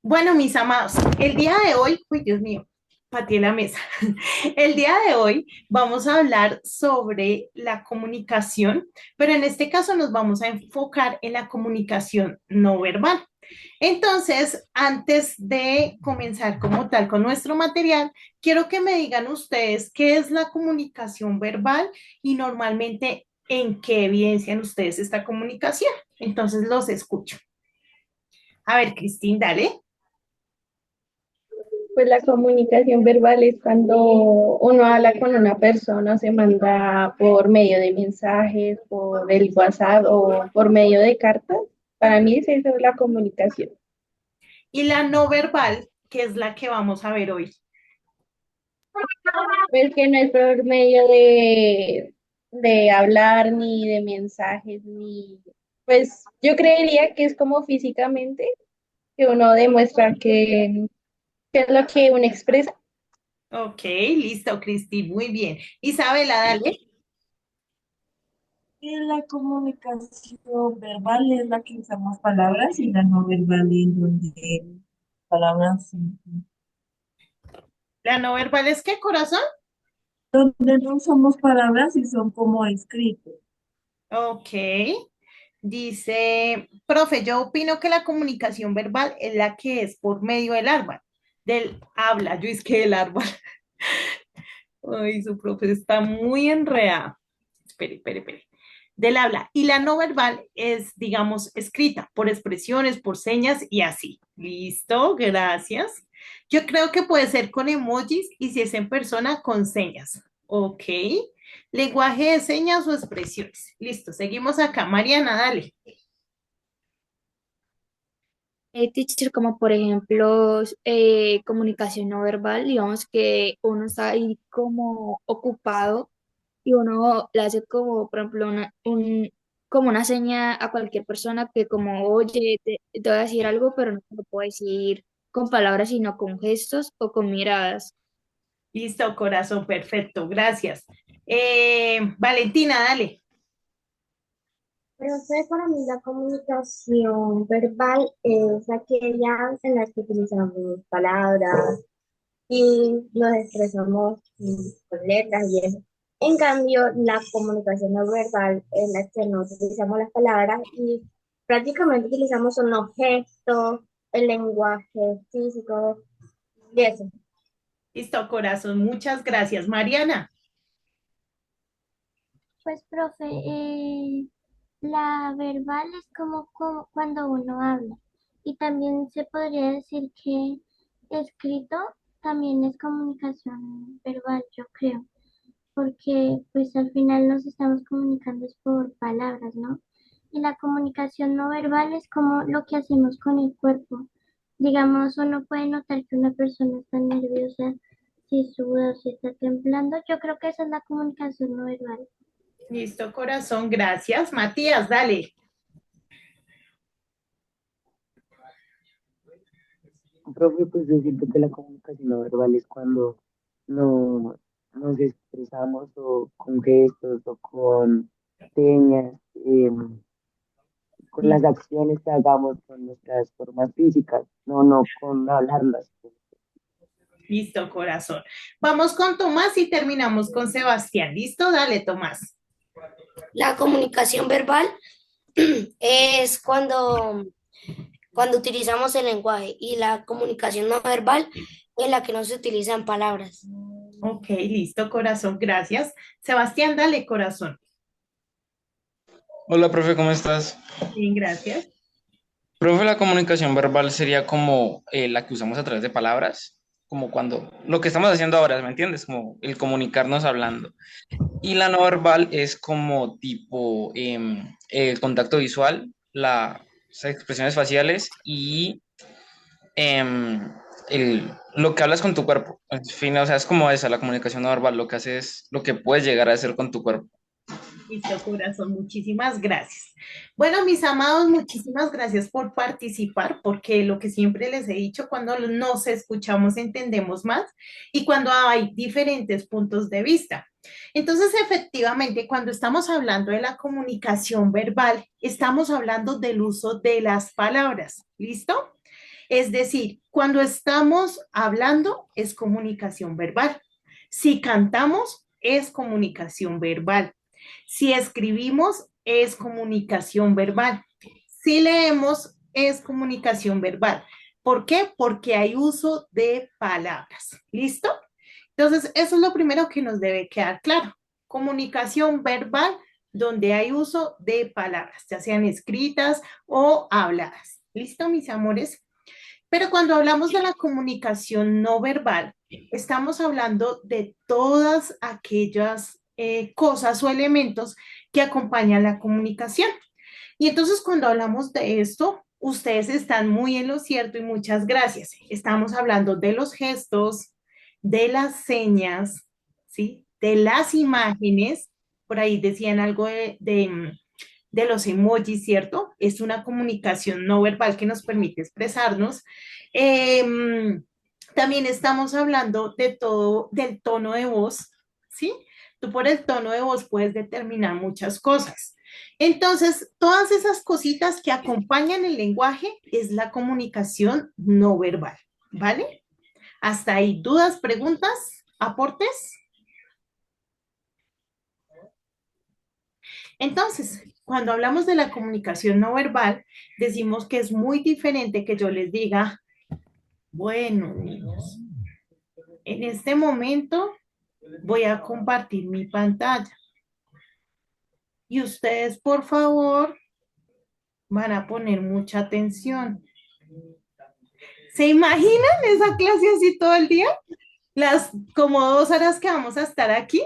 Bueno, mis amados, el día de hoy, uy, Dios mío, pateé la mesa. El día de hoy vamos a hablar sobre la comunicación, pero en este caso nos vamos a enfocar en la comunicación no verbal. Entonces, antes de comenzar como tal con nuestro material, quiero que me digan ustedes qué es la comunicación verbal y normalmente en qué evidencian ustedes esta comunicación. Entonces, los escucho. A ver, Cristín, dale. Pues la comunicación verbal es cuando uno habla con una persona, se manda por medio de mensajes, por el WhatsApp o por medio de cartas. Para mí es eso la comunicación. Y la no verbal, que es la que vamos a ver hoy. Pues que no es por medio de hablar ni de mensajes, ni pues yo creería que es como físicamente que uno demuestra que es lo que uno expresa. Ok, listo, Cristi, muy bien. Isabela, dale. Y la comunicación verbal es la que usamos palabras y la no verbal en donde palabras, La no verbal es qué, corazón. donde no usamos palabras y son como escritos. Ok. Dice, profe, yo opino que la comunicación verbal es la que es por medio del habla, yo es que del árbol. Ay, su profe está muy enredada. Espere, espere, espere. Del habla. Y la no verbal es, digamos, escrita por expresiones, por señas y así. Listo, gracias. Yo creo que puede ser con emojis y si es en persona, con señas. Ok. Lenguaje de señas o expresiones. Listo, seguimos acá. Mariana, dale. Teacher, como por ejemplo comunicación no verbal, digamos que uno está ahí como ocupado y uno le hace como, por ejemplo, como una seña a cualquier persona que como, oye, te voy a decir algo, pero no te lo puedo decir con palabras, sino con gestos o con miradas. Listo, corazón, perfecto, gracias. Valentina, dale. Profe, para mí la comunicación verbal es aquella en la que utilizamos palabras y nos expresamos con letras y eso. En cambio, la comunicación no verbal es la que no utilizamos las palabras y prácticamente utilizamos son los gestos, el lenguaje físico y eso. Listo, corazón, muchas gracias. Mariana. Pues, profe, la verbal es como cuando uno habla. Y también se podría decir que escrito también es comunicación verbal, yo creo, porque pues al final nos estamos comunicando es por palabras, ¿no? Y la comunicación no verbal es como lo que hacemos con el cuerpo. Digamos, uno puede notar que una persona está nerviosa, si suda o si está temblando. Yo creo que esa es la comunicación no verbal. Listo, corazón, gracias. Matías, dale. Profe, pues yo siento que la comunicación no verbal es cuando no nos expresamos o con gestos o con señas, con las acciones que hagamos con nuestras formas físicas, no con hablarlas. Listo, corazón. Vamos con Tomás y terminamos con Sebastián. ¿Listo? Dale, Tomás. La comunicación verbal es cuando utilizamos el lenguaje y la comunicación no verbal es la que no se utilizan palabras. Ok, listo, corazón, gracias. Sebastián, dale, corazón. Hola, profe, ¿cómo estás? Bien, gracias. Profe, la comunicación verbal sería como la que usamos a través de palabras, como cuando lo que estamos haciendo ahora, ¿me entiendes? Como el comunicarnos hablando. Y la no verbal es como tipo el contacto visual, las expresiones faciales y em, lo que hablas con tu cuerpo. En fin, o sea, es como esa, la comunicación no verbal, lo que haces, lo que puedes llegar a hacer con tu cuerpo. Listo, corazón, muchísimas gracias. Bueno, mis amados, muchísimas gracias por participar, porque lo que siempre les he dicho, cuando nos escuchamos entendemos más y cuando hay diferentes puntos de vista. Entonces, efectivamente, cuando estamos hablando de la comunicación verbal, estamos hablando del uso de las palabras. ¿Listo? Es decir, cuando estamos hablando es comunicación verbal. Si cantamos es comunicación verbal. Si escribimos es comunicación verbal. Si leemos es comunicación verbal. ¿Por qué? Porque hay uso de palabras. ¿Listo? Entonces, eso es lo primero que nos debe quedar claro. Comunicación verbal donde hay uso de palabras, ya sean escritas o habladas. ¿Listo, mis amores? Pero cuando hablamos de la comunicación no verbal, estamos hablando de todas aquellas cosas o elementos que acompañan la comunicación. Y entonces cuando hablamos de esto, ustedes están muy en lo cierto y muchas gracias. Estamos hablando de los gestos, de las señas, ¿sí? De las imágenes. Por ahí decían algo de los emojis, ¿cierto? Es una comunicación no verbal que nos permite expresarnos. También estamos hablando de todo, del tono de voz, ¿sí? Tú por el tono de voz puedes determinar muchas cosas. Entonces, todas esas cositas que acompañan el lenguaje es la comunicación no verbal, ¿vale? Hasta ahí, ¿dudas, preguntas, aportes? Entonces, cuando hablamos de la comunicación no verbal, decimos que es muy diferente que yo les diga, bueno, niños, en este momento voy a compartir mi pantalla y ustedes, por favor, van a poner mucha atención. ¿Se imaginan esa clase así todo el día? Las como 2 horas que vamos a estar aquí.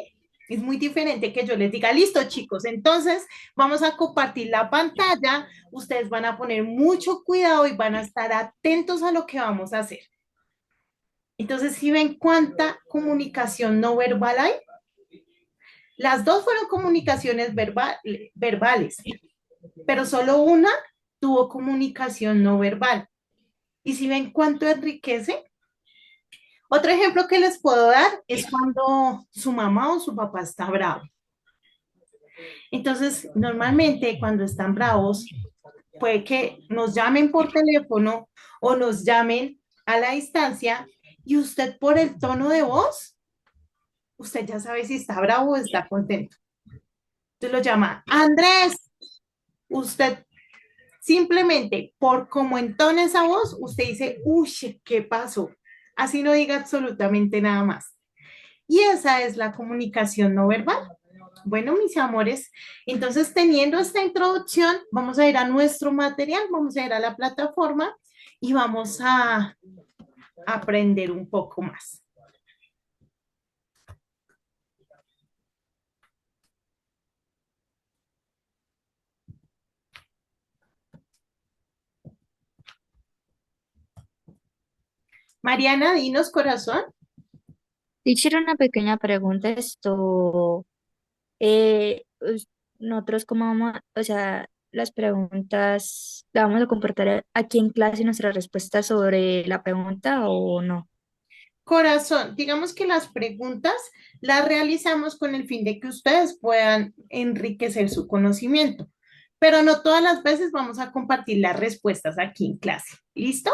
Es muy diferente que yo les diga, listo chicos, entonces vamos a compartir la pantalla, ustedes van a poner mucho cuidado y van a estar atentos a lo que vamos a hacer. Entonces, ¿sí ven cuánta comunicación no verbal hay? Las dos fueron comunicaciones verbales, pero solo una tuvo comunicación no verbal. ¿Y si ven cuánto enriquece? Otro ejemplo que les puedo dar es cuando su mamá o su papá está bravo. Entonces, normalmente cuando están bravos, puede que nos llamen por teléfono o nos llamen a la distancia y usted por el tono de voz, usted ya sabe si está bravo o está contento. Entonces lo llama, Andrés, usted simplemente por cómo entona esa voz, usted dice, uy, ¿qué pasó? Así no diga absolutamente nada más. Y esa es la comunicación no verbal. Bueno, mis amores, entonces teniendo esta introducción, vamos a ir a nuestro material, vamos a ir a la plataforma y vamos a aprender un poco más. Mariana, dinos corazón. Teacher, una pequeña pregunta. Nosotros cómo vamos, o sea, las preguntas, ¿la vamos a comportar aquí en clase nuestra respuesta sobre la pregunta o no? Corazón, digamos que las preguntas las realizamos con el fin de que ustedes puedan enriquecer su conocimiento, pero no todas las veces vamos a compartir las respuestas aquí en clase. ¿Listo?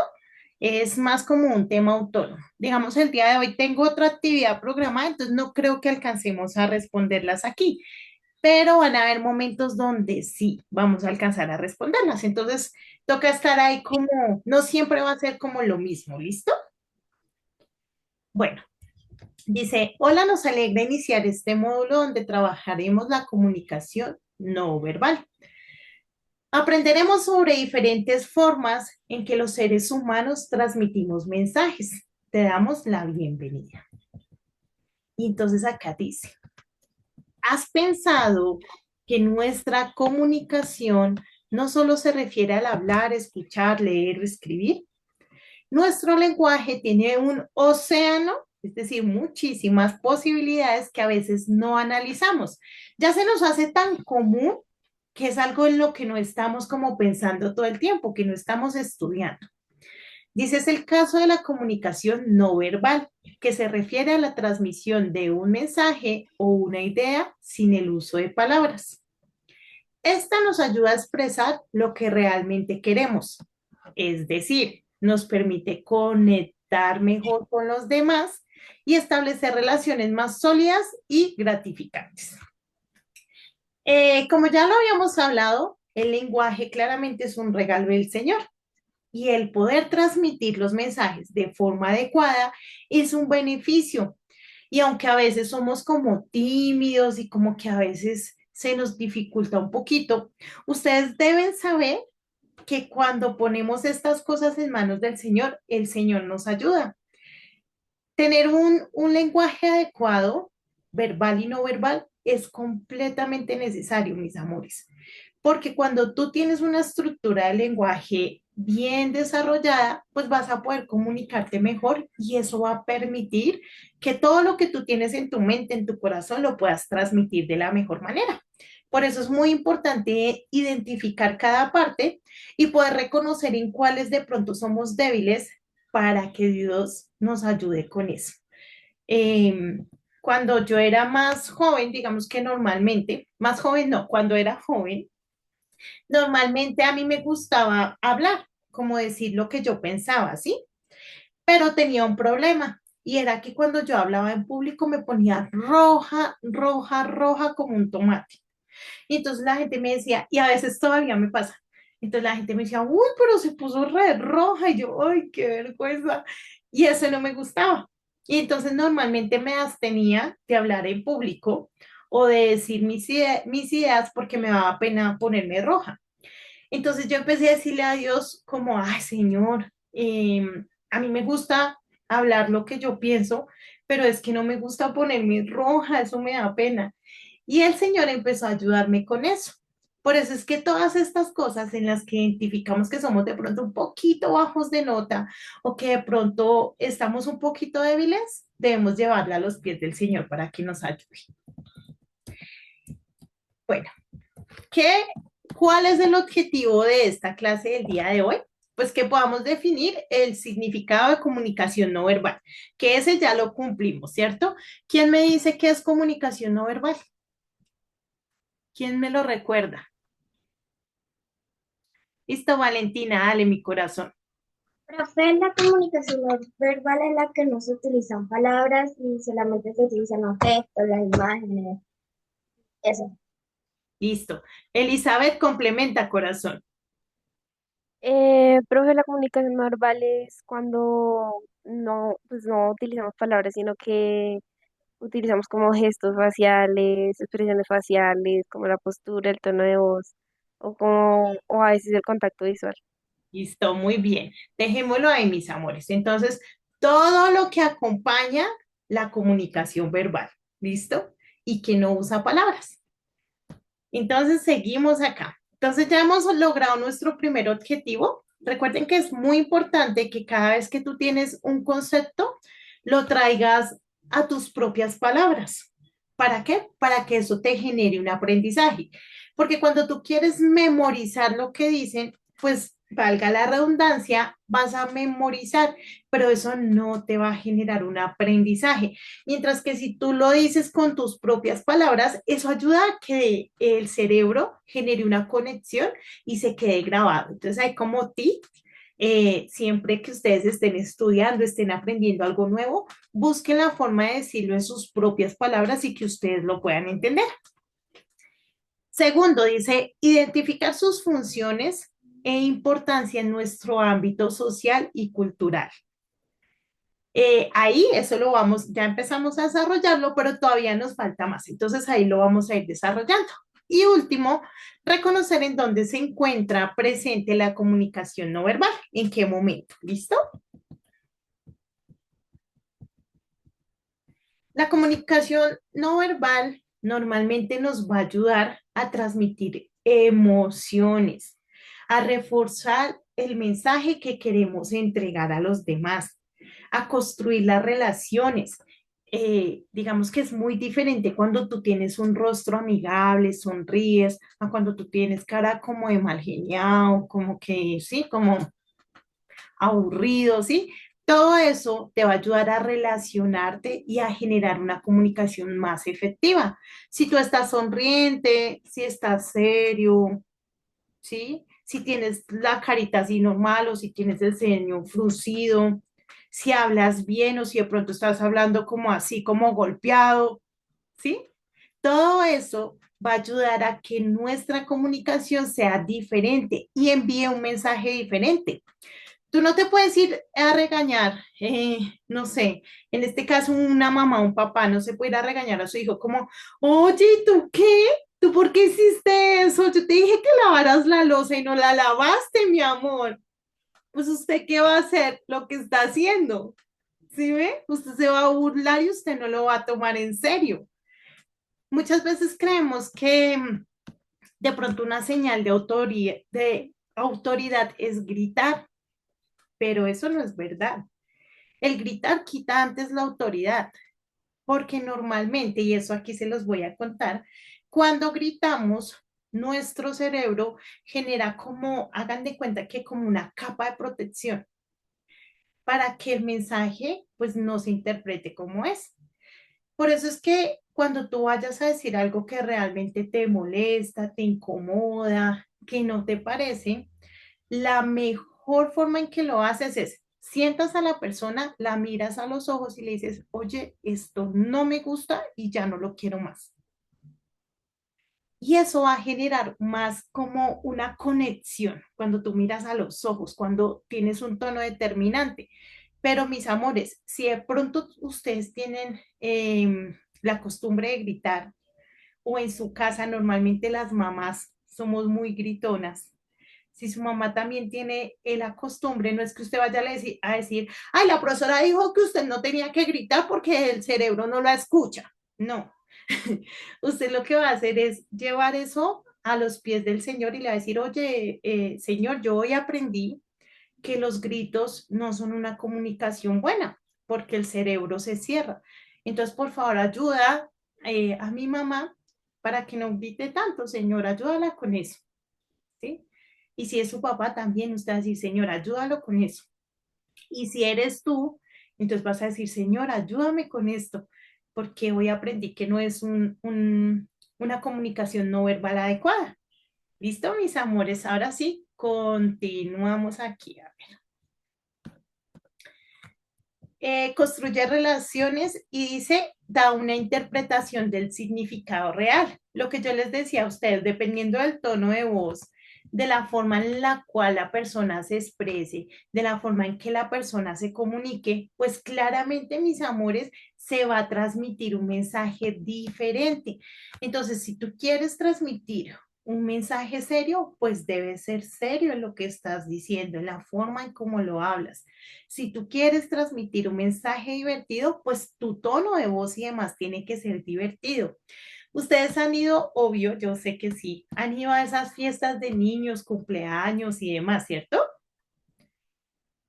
Es más como un tema autónomo. Digamos, el día de hoy tengo otra actividad programada, entonces no creo que alcancemos a responderlas aquí, pero van a haber momentos donde sí vamos a alcanzar a responderlas. Entonces, toca estar ahí como, no siempre va a ser como lo mismo, ¿listo? Bueno. Dice, hola, nos alegra iniciar este módulo donde trabajaremos la comunicación no verbal. Aprenderemos sobre diferentes formas en que los seres humanos transmitimos mensajes. Te damos la bienvenida. Y entonces acá dice, ¿has pensado que nuestra comunicación no solo se refiere al hablar, escuchar, leer o escribir? Nuestro lenguaje tiene un océano, es decir, muchísimas posibilidades que a veces no analizamos. Ya se nos hace tan común que es algo en lo que no estamos como pensando todo el tiempo, que no estamos estudiando. Dice, es el caso de la comunicación no verbal, que se refiere a la transmisión de un mensaje o una idea sin el uso de palabras. Esta nos ayuda a expresar lo que realmente queremos, es decir, nos permite conectar mejor con los demás y establecer relaciones más sólidas y gratificantes. Como ya lo habíamos hablado, el lenguaje claramente es un regalo del Señor y el poder transmitir los mensajes de forma adecuada es un beneficio. Y aunque a veces somos como tímidos y como que a veces se nos dificulta un poquito, ustedes deben saber que cuando ponemos estas cosas en manos del Señor, el Señor nos ayuda. Tener un lenguaje adecuado, verbal y no verbal, es completamente necesario, mis amores, porque cuando tú tienes una estructura de lenguaje bien desarrollada, pues vas a poder comunicarte mejor y eso va a permitir que todo lo que tú tienes en tu mente, en tu corazón, lo puedas transmitir de la mejor manera. Por eso es muy importante identificar cada parte y poder reconocer en cuáles de pronto somos débiles para que Dios nos ayude con eso. Eh, Cuando yo era más joven, digamos que normalmente, más joven no, cuando era joven, normalmente a mí me gustaba hablar, como decir lo que yo pensaba, ¿sí? Pero tenía un problema y era que cuando yo hablaba en público me ponía roja, roja, roja como un tomate. Y entonces la gente me decía, y a veces todavía me pasa, entonces la gente me decía, uy, pero se puso red roja, y yo, ay, qué vergüenza, y eso no me gustaba. Y entonces normalmente me abstenía de hablar en público o de decir mis ideas porque me daba pena ponerme roja. Entonces yo empecé a decirle a Dios como, ay, Señor, a mí me gusta hablar lo que yo pienso, pero es que no me gusta ponerme roja, eso me da pena. Y el Señor empezó a ayudarme con eso. Por eso es que todas estas cosas en las que identificamos que somos de pronto un poquito bajos de nota o que de pronto estamos un poquito débiles, debemos llevarla a los pies del Señor para que nos ayude. Bueno, ¿qué, ¿cuál es el objetivo de esta clase del día de hoy? Pues que podamos definir el significado de comunicación no verbal, que ese ya lo cumplimos, ¿cierto? ¿Quién me dice qué es comunicación no verbal? ¿Quién me lo recuerda? Listo, Valentina, dale mi corazón. Profe, la comunicación no verbal es la que no se utilizan palabras y solamente se utilizan los gestos, las imágenes, eso. Listo. Elizabeth complementa corazón. Profe, la comunicación no verbal es cuando no, pues no utilizamos palabras, sino que utilizamos como gestos faciales, expresiones faciales, como la postura, el tono de voz, o a veces el contacto visual. Listo, muy bien. Dejémoslo ahí, mis amores. Entonces, todo lo que acompaña la comunicación verbal, ¿listo? Y que no usa palabras. Entonces, seguimos acá. Entonces, ya hemos logrado nuestro primer objetivo. Recuerden que es muy importante que cada vez que tú tienes un concepto, lo traigas a tus propias palabras. ¿Para qué? Para que eso te genere un aprendizaje. Porque cuando tú quieres memorizar lo que dicen, pues valga la redundancia, vas a memorizar, pero eso no te va a generar un aprendizaje. Mientras que si tú lo dices con tus propias palabras, eso ayuda a que el cerebro genere una conexión y se quede grabado. Entonces hay como tips, siempre que ustedes estén estudiando, estén aprendiendo algo nuevo, busquen la forma de decirlo en sus propias palabras y que ustedes lo puedan entender. Segundo, dice, identificar sus funciones e importancia en nuestro ámbito social y cultural. Ahí eso lo vamos, ya empezamos a desarrollarlo, pero todavía nos falta más. Entonces ahí lo vamos a ir desarrollando. Y último, reconocer en dónde se encuentra presente la comunicación no verbal, en qué momento. ¿Listo? La comunicación no verbal normalmente nos va a ayudar a transmitir emociones, a reforzar el mensaje que queremos entregar a los demás, a construir las relaciones. Digamos que es muy diferente cuando tú tienes un rostro amigable, sonríes, a cuando tú tienes cara como de mal geniado, como que, sí, como aburrido, ¿sí? Todo eso te va a ayudar a relacionarte y a generar una comunicación más efectiva. Si tú estás sonriente, si estás serio, ¿sí? si tienes la carita así normal o si tienes el ceño fruncido, si hablas bien o si de pronto estás hablando como así, como golpeado, ¿sí? Todo eso va a ayudar a que nuestra comunicación sea diferente y envíe un mensaje diferente. Tú no te puedes ir a regañar, no sé, en este caso una mamá, un papá, no se puede ir a regañar a su hijo como, oye, ¿tú qué? ¿Tú por qué hiciste eso? Yo te dije que lavaras la loza y no la lavaste, mi amor. Pues usted, ¿qué va a hacer? Lo que está haciendo. ¿Sí ve? Usted se va a burlar y usted no lo va a tomar en serio. Muchas veces creemos que de pronto una señal de autoridad es gritar, pero eso no es verdad. El gritar quita antes la autoridad, porque normalmente, y eso aquí se los voy a contar, cuando gritamos, nuestro cerebro genera como, hagan de cuenta que como una capa de protección para que el mensaje pues no se interprete como es. Por eso es que cuando tú vayas a decir algo que realmente te molesta, te incomoda, que no te parece, la mejor forma en que lo haces es sientas a la persona, la miras a los ojos y le dices, oye, esto no me gusta y ya no lo quiero más. Y eso va a generar más como una conexión cuando tú miras a los ojos, cuando tienes un tono determinante. Pero mis amores, si de pronto ustedes tienen la costumbre de gritar o en su casa normalmente las mamás somos muy gritonas, si su mamá también tiene la costumbre, no es que usted vaya a decir, ay, la profesora dijo que usted no tenía que gritar porque el cerebro no la escucha. No, usted lo que va a hacer es llevar eso a los pies del Señor y le va a decir, oye, Señor, yo hoy aprendí que los gritos no son una comunicación buena porque el cerebro se cierra. Entonces, por favor, ayuda a mi mamá para que no grite tanto, Señor, ayúdala con eso, ¿sí? Y si es su papá también, usted va a decir, Señor, ayúdalo con eso. Y si eres tú, entonces vas a decir, Señor, ayúdame con esto, porque hoy aprendí que no es una comunicación no verbal adecuada. ¿Listo, mis amores? Ahora sí, continuamos aquí. A ver. Construye relaciones y dice, da una interpretación del significado real. Lo que yo les decía a ustedes, dependiendo del tono de voz, de la forma en la cual la persona se exprese, de la forma en que la persona se comunique, pues claramente, mis amores, se va a transmitir un mensaje diferente. Entonces, si tú quieres transmitir un mensaje serio, pues debe ser serio en lo que estás diciendo, en la forma en cómo lo hablas. Si tú quieres transmitir un mensaje divertido, pues tu tono de voz y demás tiene que ser divertido. Ustedes han ido, obvio, yo sé que sí, han ido a esas fiestas de niños, cumpleaños y demás, ¿cierto?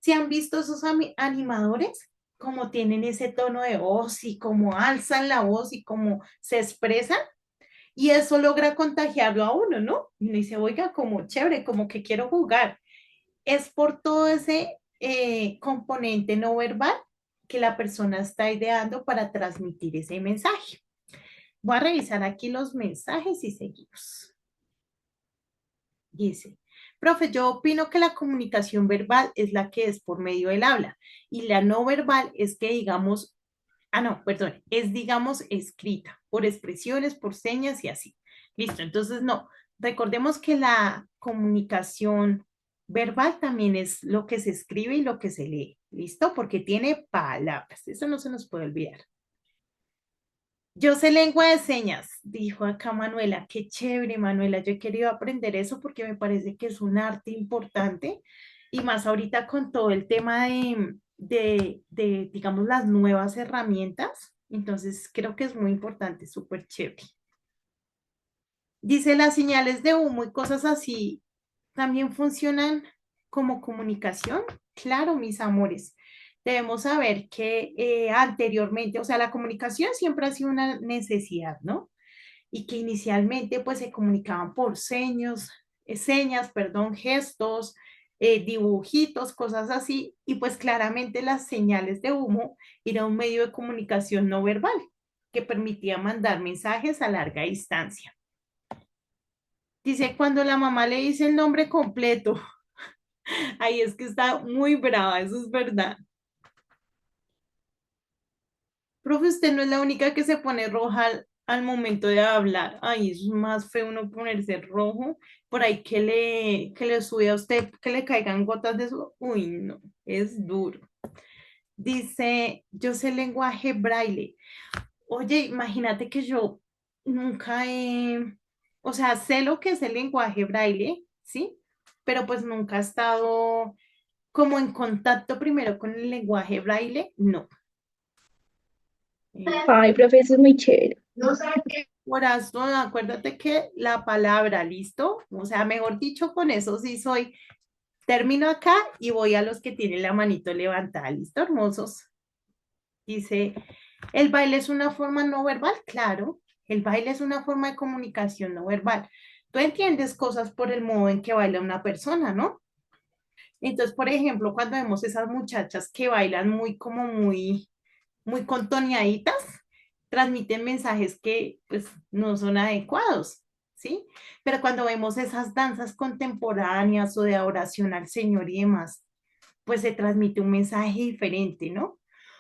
¿Sí han visto esos animadores? Cómo tienen ese tono de voz y cómo alzan la voz y cómo se expresan. Y eso logra contagiarlo a uno, ¿no? Y uno dice, oiga, como chévere, como que quiero jugar. Es por todo ese componente no verbal que la persona está ideando para transmitir ese mensaje. Voy a revisar aquí los mensajes y seguimos. Dice, profe, yo opino que la comunicación verbal es la que es por medio del habla y la no verbal es que digamos, no, perdón, es digamos escrita por expresiones, por señas y así. Listo, entonces no, recordemos que la comunicación verbal también es lo que se escribe y lo que se lee. ¿Listo? Porque tiene palabras, eso no se nos puede olvidar. Yo sé lengua de señas, dijo acá Manuela. Qué chévere, Manuela. Yo he querido aprender eso porque me parece que es un arte importante y más ahorita con todo el tema digamos, las nuevas herramientas. Entonces, creo que es muy importante, súper chévere. Dice, las señales de humo y cosas así también funcionan como comunicación. Claro, mis amores. Debemos saber que anteriormente, o sea, la comunicación siempre ha sido una necesidad, ¿no? Y que inicialmente pues se comunicaban por señas, perdón, gestos, dibujitos, cosas así, y pues claramente las señales de humo era un medio de comunicación no verbal que permitía mandar mensajes a larga distancia. Dice, cuando la mamá le dice el nombre completo, ahí es que está muy brava, eso es verdad. Profe, usted no es la única que se pone roja al momento de hablar. Ay, es más feo uno ponerse rojo. Por ahí que le sube a usted, que le caigan gotas de eso. Uy, no, es duro. Dice, yo sé lenguaje braille. Oye, imagínate que yo nunca he, o sea, sé lo que es el lenguaje braille, ¿sí? Pero pues nunca he estado como en contacto primero con el lenguaje braille, no. Eh, Ay, profe, eso es muy chévere. Corazón, acuérdate que la palabra, ¿listo? O sea, mejor dicho, con eso sí soy. Termino acá y voy a los que tienen la manito levantada, ¿listo, hermosos? Dice, ¿el baile es una forma no verbal? Claro, el baile es una forma de comunicación no verbal. Tú entiendes cosas por el modo en que baila una persona, ¿no? Entonces, por ejemplo, cuando vemos esas muchachas que bailan muy contoneaditas, transmiten mensajes que pues no son adecuados, ¿sí? Pero cuando vemos esas danzas contemporáneas o de adoración al Señor y demás, pues se transmite un mensaje diferente, ¿no?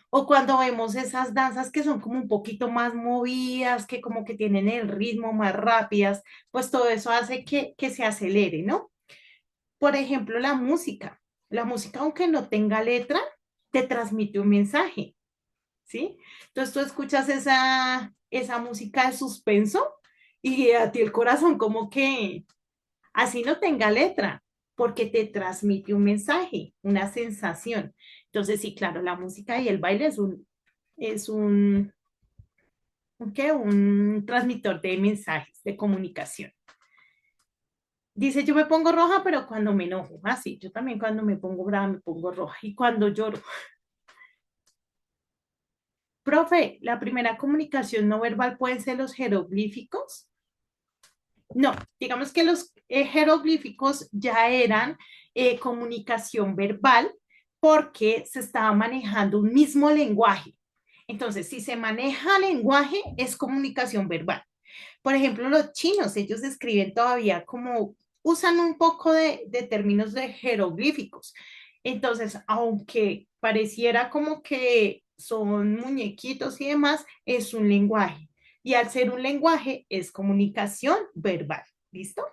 O cuando vemos esas danzas que son como un poquito más movidas, que como que tienen el ritmo más rápidas, pues todo eso hace que se acelere, ¿no? Por ejemplo, la música. La música, aunque no tenga letra, te transmite un mensaje, ¿sí? Entonces tú escuchas esa música de suspenso y a ti el corazón como que así no tenga letra, porque te transmite un mensaje, una sensación. Entonces sí, claro, la música y el baile es ¿qué? Un transmisor de mensajes, de comunicación. Dice, yo me pongo roja, pero cuando me enojo. Ah, sí, yo también cuando me pongo brava me pongo roja. Y cuando lloro. Profe, la primera comunicación no verbal pueden ser los jeroglíficos. No, digamos que los jeroglíficos ya eran comunicación verbal porque se estaba manejando un mismo lenguaje. Entonces, si se maneja lenguaje, es comunicación verbal. Por ejemplo, los chinos, ellos escriben todavía como, usan un poco de términos de jeroglíficos. Entonces, aunque pareciera como que son muñequitos y demás, es un lenguaje. Y al ser un lenguaje, es comunicación verbal. ¿Listo?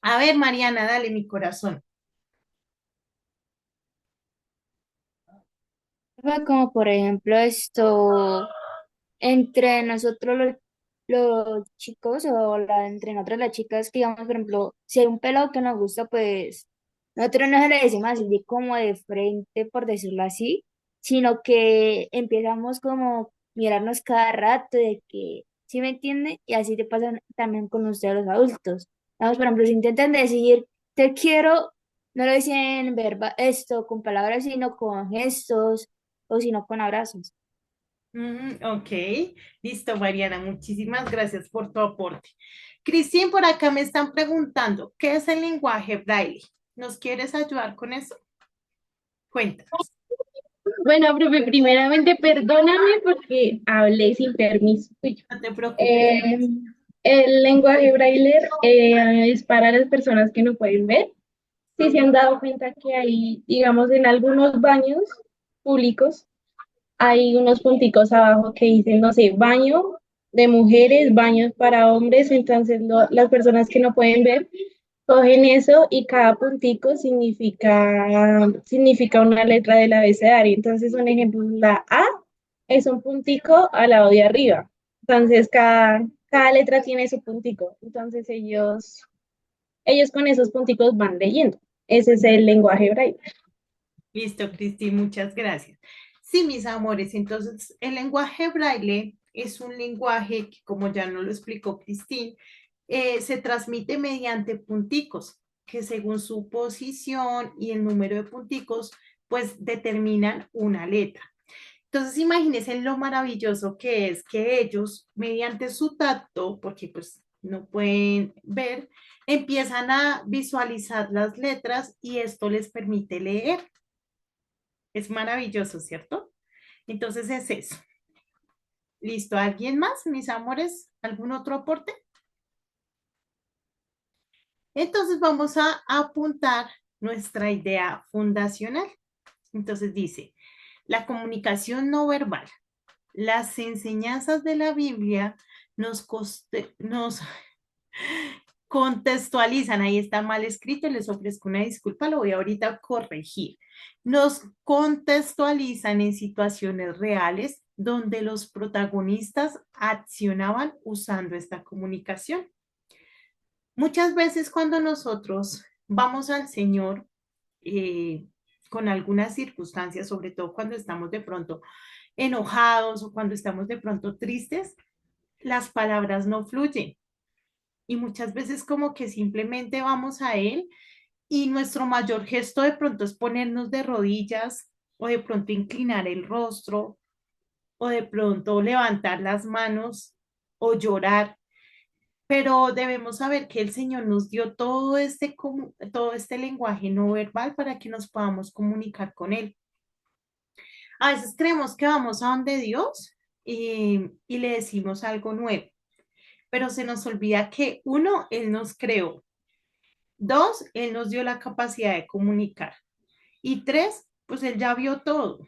A ver, Mariana, dale mi corazón. Como por ejemplo esto, entre nosotros los chicos o entre nosotras las chicas, que digamos, por ejemplo, si hay un pelado que nos gusta, pues nosotros no se le decimos así de como de frente, por decirlo así, sino que empezamos como mirarnos cada rato de que, ¿sí me entiende? Y así te pasa también con ustedes los adultos. Vamos, por ejemplo, si intentan decir te quiero, no lo dicen verba esto con palabras, sino con gestos o sino con abrazos. Ok, listo, Mariana, muchísimas gracias por tu aporte. Cristín, por acá me están preguntando, ¿qué es el lenguaje braille? ¿Nos quieres ayudar con eso? Cuéntanos. Bueno, profe, primeramente perdóname porque hablé sin permiso tuyo. No te preocupes. Eh, el lenguaje braille es para las personas que no pueden ver. Si se han dado cuenta que hay, digamos, en algunos baños públicos, hay unos punticos abajo que dicen, no sé, baño de mujeres, baños para hombres, entonces las personas que no pueden ver cogen eso y cada puntico significa una letra del abecedario. Entonces, un ejemplo, la A es un puntico al lado de arriba. Entonces, cada letra tiene su puntico. Entonces, ellos con esos punticos van leyendo. Ese es el lenguaje braille. Listo, Cristín, muchas gracias. Sí, mis amores, entonces el lenguaje braille es un lenguaje que, como ya nos lo explicó Cristín, se transmite mediante punticos, que según su posición y el número de punticos, pues determinan una letra. Entonces, imagínense lo maravilloso que es que ellos, mediante su tacto, porque pues no pueden ver, empiezan a visualizar las letras y esto les permite leer. Es maravilloso, ¿cierto? Entonces es eso. ¿Listo? ¿Alguien más, mis amores? ¿Algún otro aporte? Entonces vamos a apuntar nuestra idea fundacional. Entonces dice, la comunicación no verbal. Las enseñanzas de la Biblia nos contextualizan, ahí está mal escrito, les ofrezco una disculpa, lo voy ahorita a corregir. Nos contextualizan en situaciones reales donde los protagonistas accionaban usando esta comunicación. Muchas veces cuando nosotros vamos al Señor con algunas circunstancias, sobre todo cuando estamos de pronto enojados o cuando estamos de pronto tristes, las palabras no fluyen. Y muchas veces como que simplemente vamos a Él y nuestro mayor gesto de pronto es ponernos de rodillas o de pronto inclinar el rostro o de pronto levantar las manos o llorar. Pero debemos saber que el Señor nos dio todo este lenguaje no verbal para que nos podamos comunicar con Él. A veces creemos que vamos a donde Dios y le decimos algo nuevo, pero se nos olvida que uno, Él nos creó. Dos, Él nos dio la capacidad de comunicar. Y tres, pues Él ya vio todo.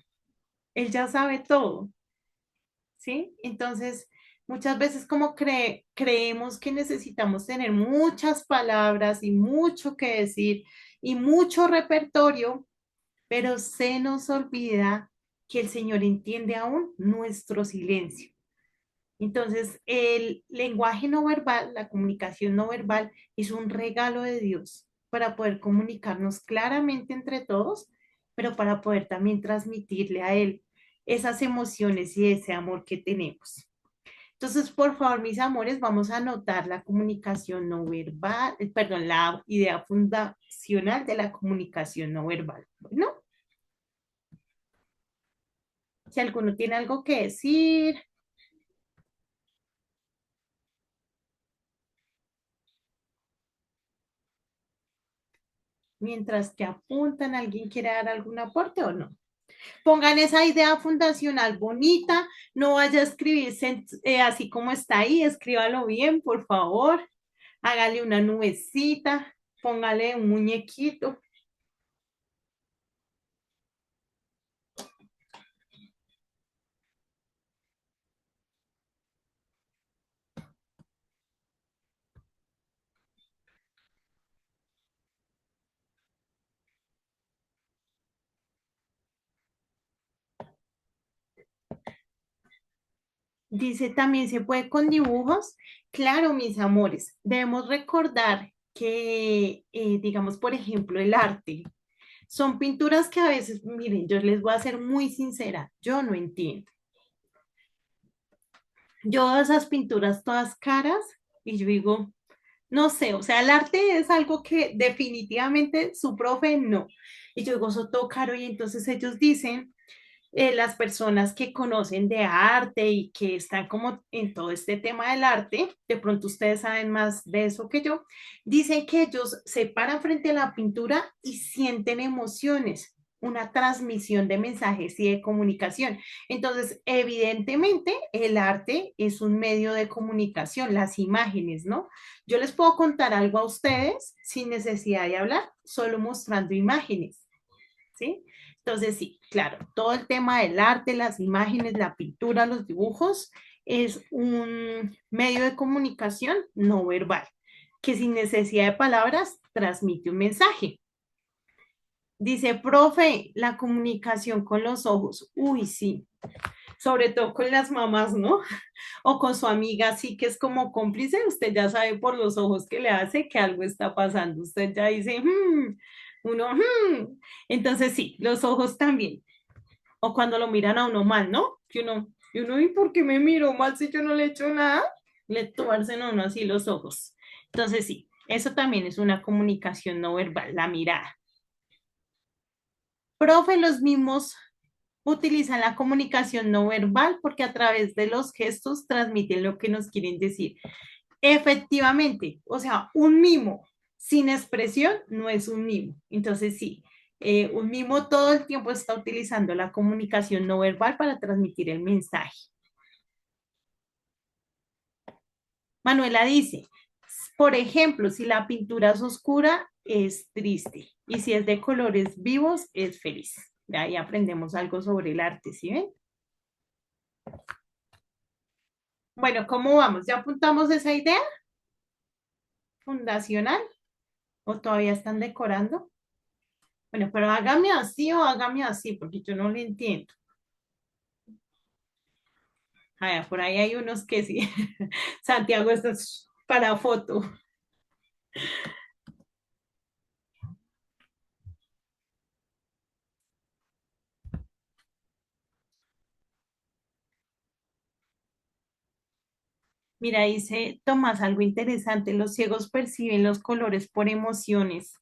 Él ya sabe todo. ¿Sí? Entonces, muchas veces como creemos que necesitamos tener muchas palabras y mucho que decir y mucho repertorio, pero se nos olvida que el Señor entiende aún nuestro silencio. Entonces, el lenguaje no verbal, la comunicación no verbal, es un regalo de Dios para poder comunicarnos claramente entre todos, pero para poder también transmitirle a Él esas emociones y ese amor que tenemos. Entonces, por favor, mis amores, vamos a anotar la comunicación no verbal, perdón, la idea fundacional de la comunicación no verbal. Bueno, si alguno tiene algo que decir. Mientras que apuntan, ¿alguien quiere dar algún aporte o no? Pongan esa idea fundacional bonita, no vaya a escribirse así como está ahí, escríbalo bien, por favor. Hágale una nubecita, póngale un muñequito. Dice, también se puede con dibujos. Claro, mis amores, debemos recordar que, digamos, por ejemplo, el arte. Son pinturas que a veces, miren, yo les voy a ser muy sincera, yo no entiendo. Yo veo esas pinturas todas caras y yo digo, no sé, o sea, el arte es algo que definitivamente su profe no. Y yo digo, eso todo caro y entonces ellos dicen las personas que conocen de arte y que están como en todo este tema del arte, de pronto ustedes saben más de eso que yo, dicen que ellos se paran frente a la pintura y sienten emociones, una transmisión de mensajes y de comunicación. Entonces, evidentemente, el arte es un medio de comunicación, las imágenes, ¿no? Yo les puedo contar algo a ustedes sin necesidad de hablar, solo mostrando imágenes, ¿sí? Entonces, sí, claro, todo el tema del arte, las imágenes, la pintura, los dibujos, es un medio de comunicación no verbal, que sin necesidad de palabras transmite un mensaje. Dice, profe, la comunicación con los ojos. Uy, sí, sobre todo con las mamás, ¿no? O con su amiga, sí que es como cómplice, usted ya sabe por los ojos que le hace que algo está pasando. Usted ya dice, uno, entonces sí, los ojos también. O cuando lo miran a uno mal, ¿no? ¿Y por qué me miro mal si yo no le he hecho nada? Le tuercen a uno así los ojos. Entonces sí, eso también es una comunicación no verbal, la mirada. Profe, los mismos utilizan la comunicación no verbal porque a través de los gestos transmiten lo que nos quieren decir. Efectivamente, o sea, un mimo sin expresión no es un mimo. Entonces, sí, un mimo todo el tiempo está utilizando la comunicación no verbal para transmitir el mensaje. Manuela dice, Por ejemplo, si la pintura es oscura, es triste. Y si es de colores vivos, es feliz. De ahí aprendemos algo sobre el arte, ¿sí ven? Bueno, ¿cómo vamos? ¿Ya apuntamos esa idea fundacional? ¿O todavía están decorando? Bueno, pero hágame así o hágame así, porque yo no lo entiendo. Ah, por ahí hay unos que sí. Santiago, esto es para foto. Mira, dice Tomás algo interesante. Los ciegos perciben los colores por emociones.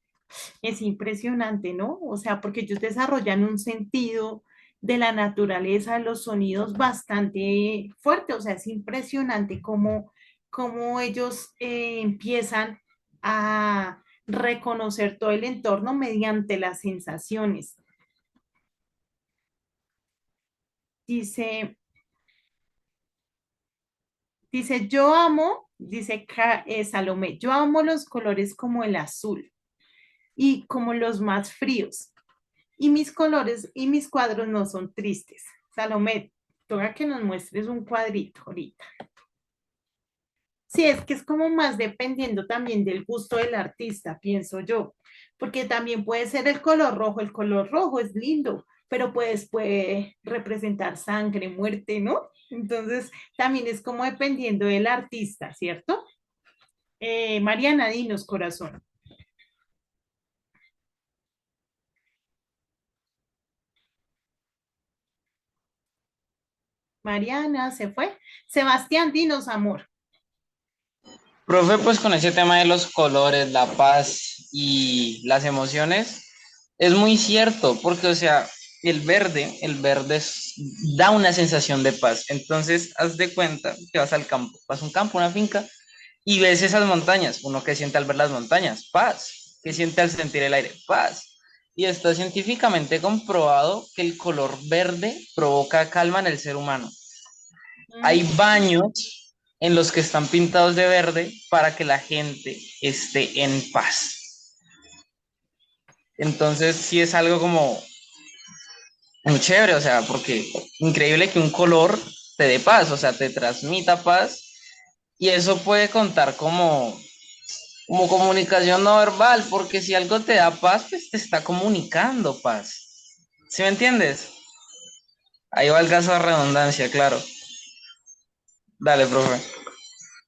Es impresionante, ¿no? O sea, porque ellos desarrollan un sentido de la naturaleza, de los sonidos bastante fuerte. O sea, es impresionante cómo ellos empiezan a reconocer todo el entorno mediante las sensaciones. Dice, yo amo, dice Salomé, yo amo los colores como el azul y como los más fríos. Y mis colores y mis cuadros no son tristes. Salomé, toca que nos muestres un cuadrito ahorita. Sí, es que es como más dependiendo también del gusto del artista, pienso yo, porque también puede ser el color rojo es lindo, pero pues puede representar sangre, muerte, ¿no? Entonces, también es como dependiendo del artista, ¿cierto? Mariana, dinos, corazón. Mariana, ¿se fue? Sebastián, dinos, amor. Profe, pues con ese tema de los colores, la paz y las emociones, es muy cierto, porque, o sea, da una sensación de paz. Entonces, haz de cuenta que vas al campo, vas a un campo, una finca, y ves esas montañas. Uno que siente al ver las montañas, paz. Que siente al sentir el aire, paz. Y está científicamente comprobado que el color verde provoca calma en el ser humano. Hay baños en los que están pintados de verde para que la gente esté en paz. Entonces, sí es algo como muy chévere, o sea, porque increíble que un color te dé paz, o sea, te transmita paz, y eso puede contar como comunicación no verbal, porque si algo te da paz, pues te está comunicando paz. ¿Sí me entiendes? Ahí va el caso de redundancia, claro. Dale, profe.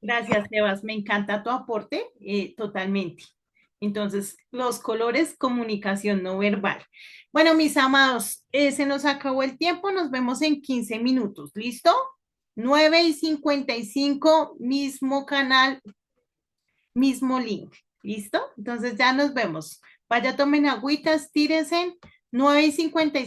Gracias, Sebas. Me encanta tu aporte, totalmente. Entonces, los colores, comunicación no verbal. Bueno, mis amados, se nos acabó el tiempo. Nos vemos en 15 minutos. ¿Listo? 9:55, mismo canal, mismo link. ¿Listo? Entonces ya nos vemos. Vaya, tomen agüitas, tírense. 9:55.